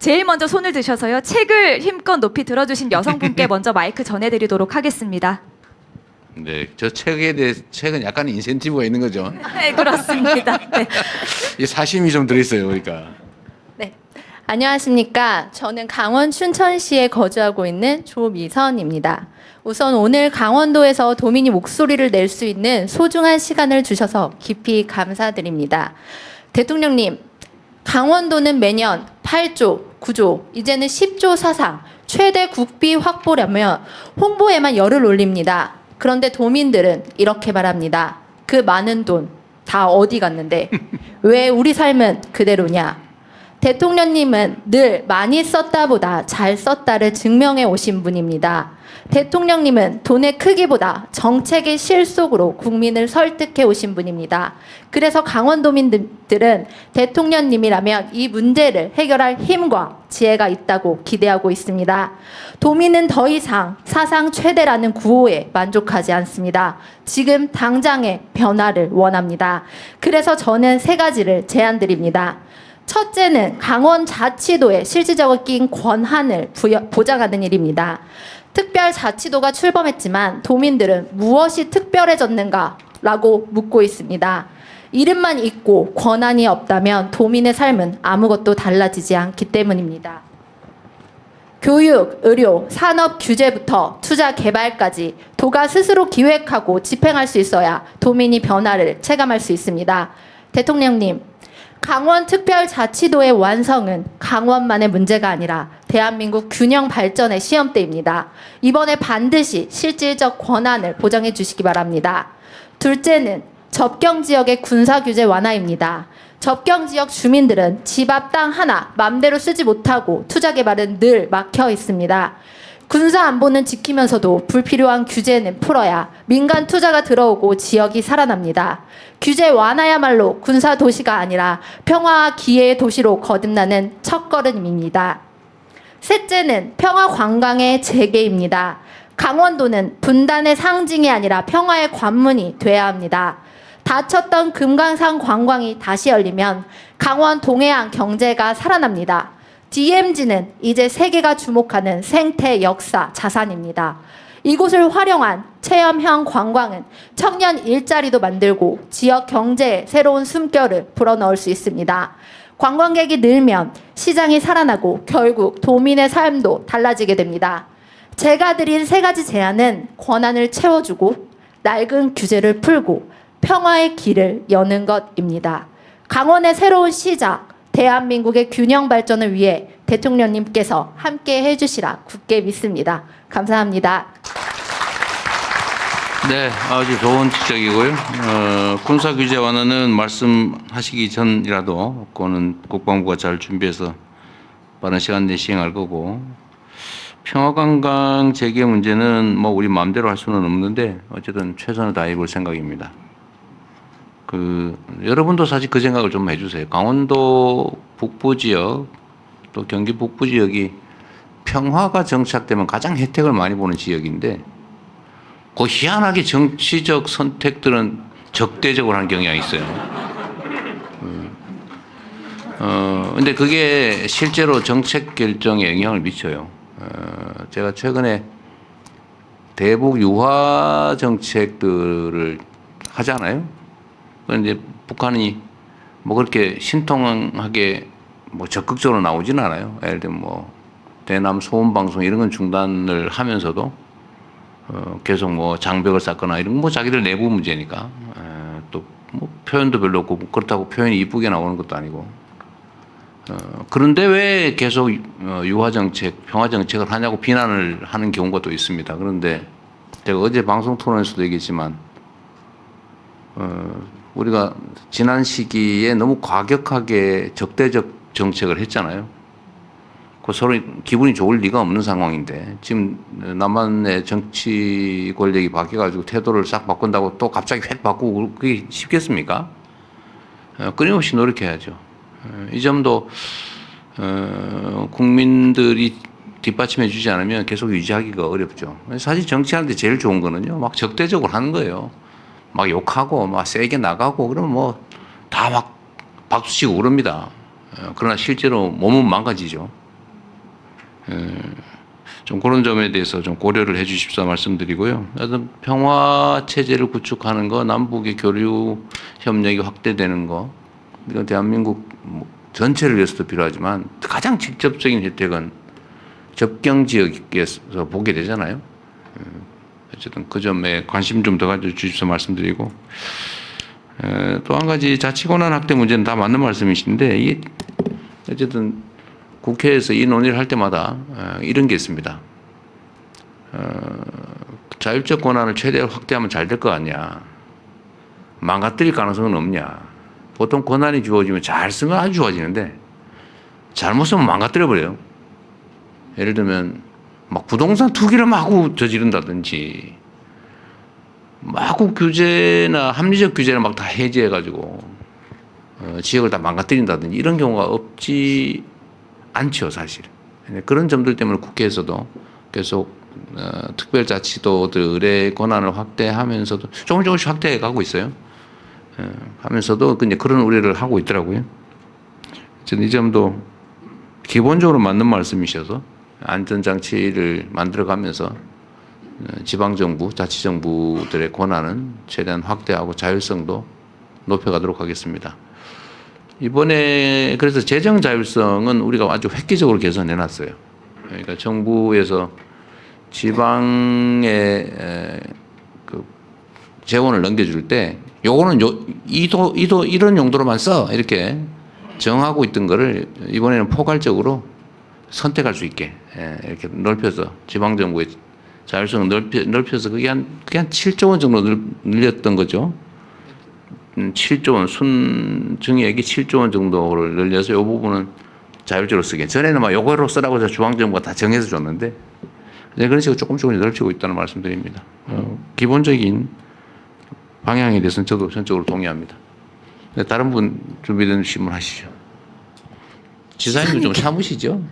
제일 먼저 손을 드셔서요. 책을 힘껏 높이 들어주신 여성분께 먼저 마이크 전해드리도록 하겠습니다. 네, 저 책에 대해 책은 약간 인센티브가 있는 거죠. 네, 그렇습니다. 네. 이 사심이 좀 들어있어요, 그러니까. 네. 안녕하십니까. 저는 강원 춘천시에 거주하고 있는 조미선입니다. 우선 오늘 강원도에서 도민이 목소리를 낼 수 있는 소중한 시간을 주셔서 깊이 감사드립니다. 대통령님, 강원도는 매년 8조, 9조, 이제는 10조 사상, 최대 국비 확보라면 홍보에만 열을 올립니다. 그런데 도민들은 이렇게 말합니다. 그 많은 돈 다 어디 갔는데 왜 우리 삶은 그대로냐. 대통령님은 늘 많이 썼다보다 잘 썼다를 증명해 오신 분입니다. 대통령님은 돈의 크기보다 정책의 실속으로 국민을 설득해 오신 분입니다. 그래서 강원도민들은 대통령님이라면 이 문제를 해결할 힘과 지혜가 있다고 기대하고 있습니다. 도민은 더 이상 사상 최대라는 구호에 만족하지 않습니다. 지금 당장의 변화를 원합니다. 그래서 저는 세 가지를 제안드립니다. 첫째는 강원자치도에 실질적인 권한을 보장하는 일입니다. 특별자치도가 출범했지만 도민들은 무엇이 특별해졌는가라고 묻고 있습니다. 이름만 있고 권한이 없다면 도민의 삶은 아무것도 달라지지 않기 때문입니다. 교육, 의료, 산업 규제부터 투자 개발까지 도가 스스로 기획하고 집행할 수 있어야 도민이 변화를 체감할 수 있습니다. 대통령님, 강원특별자치도의 완성은 강원만의 문제가 아니라 대한민국 균형 발전의 시험대입니다. 이번에 반드시 실질적 권한을 보장해 주시기 바랍니다. 둘째는 접경지역의 군사규제 완화입니다. 접경지역 주민들은 집 앞 땅 하나 맘대로 쓰지 못하고 투자 개발은 늘 막혀 있습니다. 군사 안보는 지키면서도 불필요한 규제는 풀어야 민간 투자가 들어오고 지역이 살아납니다. 규제 완화야말로 군사 도시가 아니라 평화와 기회의 도시로 거듭나는 첫걸음입니다. 셋째는 평화 관광의 재개입니다. 강원도는 분단의 상징이 아니라 평화의 관문이 돼야 합니다. 닫혔던 금강산 관광이 다시 열리면 강원 동해안 경제가 살아납니다. DMZ는 이제 세계가 주목하는 생태 역사 자산입니다. 이곳을 활용한 체험형 관광은 청년 일자리도 만들고 지역 경제에 새로운 숨결을 불어넣을 수 있습니다. 관광객이 늘면 시장이 살아나고 결국 도민의 삶도 달라지게 됩니다. 제가 드린 세 가지 제안은 권한을 채워주고 낡은 규제를 풀고 평화의 길을 여는 것입니다. 강원의 새로운 시작, 대한민국의 균형 발전을 위해 대통령님께서 함께 해주시라 굳게 믿습니다. 감사합니다. 네, 아주 좋은 지적이고요. 군사 규제 완화는 말씀하시기 전이라도 그거는 국방부가 잘 준비해서 빠른 시간 내에 시행할 거고, 평화관광 재개 문제는 뭐 우리 마음대로 할 수는 없는데 어쨌든 최선을 다해 볼 생각입니다. 여러분도 사실 그 생각을 좀 해주세요. 강원도 북부 지역 또 경기 북부 지역이 평화가 정착되면 가장 혜택을 많이 보는 지역인데, 그 희한하게 정치적 선택들은 적대적으로 하는 경향이 있어요. 근데 그게 실제로 정책 결정에 영향을 미쳐요. 제가 최근에 대북 유화 정책들을 하잖아요. 그런데 북한이 뭐 그렇게 신통하게 뭐 적극적으로 나오진 않아요. 예를 들면 뭐 대남 소음 방송 이런 건 중단을 하면서도 계속 뭐 장벽을 쌓거나 이런 뭐 자기들 내부 문제니까 또 뭐 표현도 별로 없고 그렇다고 표현이 이쁘게 나오는 것도 아니고 그런데 왜 계속 유화 정책, 평화 정책을 하냐고 비난을 하는 경우가 또 있습니다. 그런데 제가 어제 방송 토론에서도 얘기했지만 우리가 지난 시기에 너무 과격하게 적대적 정책을 했잖아요. 그 서로 기분이 좋을 리가 없는 상황인데 지금 남한의 정치 권력이 바뀌어가지고 태도를 싹 바꾼다고 또 갑자기 획 바꾸고 그게 쉽겠습니까? 끊임없이 노력해야죠. 이 점도 국민들이 뒷받침해 주지 않으면 계속 유지하기가 어렵죠. 사실 정치하는데 제일 좋은 거는요, 막 적대적으로 하는 거예요. 막 욕하고 막 세게 나가고 그러면 뭐 다 막 박수치고 그럽니다. 그러나 실제로 몸은 망가지죠. 좀 그런 점에 대해서 좀 고려를 해 주십사 말씀드리고요. 어떤 평화 체제를 구축하는 거, 남북의 교류 협력이 확대되는 거, 이건 대한민국 전체를 위해서도 필요하지만 가장 직접적인 혜택은 접경 지역에서 보게 되잖아요. 어쨌든 그 점에 관심 좀 더 가져주십사 말씀드리고, 또 한 가지 자치권한 확대 문제는 다 맞는 말씀이신데, 이 어쨌든 국회에서 이 논의를 할 때마다 이런 게 있습니다. 자율적 권한을 최대한 확대하면 잘 될 거 아니야. 망가뜨릴 가능성은 없냐. 보통 권한이 주어지면 잘 쓰면 아주 좋아지는데 잘못 쓰면 망가뜨려 버려요. 예를 들면 막 부동산 투기를 마구 저지른다든지 마구 규제나 합리적 규제를 막 다 해제해가지고 지역을 다 망가뜨린다든지 이런 경우가 없지 않죠, 사실. 그런 점들 때문에 국회에서도 계속 특별자치도들의 권한을 확대하면서도 조금씩 확대해 가고 있어요. 하면서도 이제 그런 우려를 하고 있더라고요. 저는 이 점도 기본적으로 맞는 말씀이셔서 안전장치를 만들어가면서 지방정부, 자치정부들의 권한은 최대한 확대하고 자율성도 높여가도록 하겠습니다. 이번에 그래서 재정 자율성은 우리가 아주 획기적으로 개선해 놨어요. 그러니까 정부에서 지방에 그 재원을 넘겨줄 때 요거는 이도 이런 용도로만 써 이렇게 정하고 있던 거를 이번에는 포괄적으로 선택할 수 있게 이렇게 넓혀서 지방 정부의 자율성을 넓혀서 그게 한 7조 원 정도 늘렸던 거죠. 7조 원, 순증액이 7조 원 정도를 늘려서 이 부분은 자율적으로 쓰게. 전에는 막 요거로 쓰라고 해서 중앙정부가 다 정해서 줬는데, 이제 그런 식으로 조금씩 넓히고 있다는 말씀드립니다. 기본적인 방향에 대해서는 저도 전적으로 동의합니다. 다른 분 준비된 질문 하시죠. 지사님도 좀 참으시죠?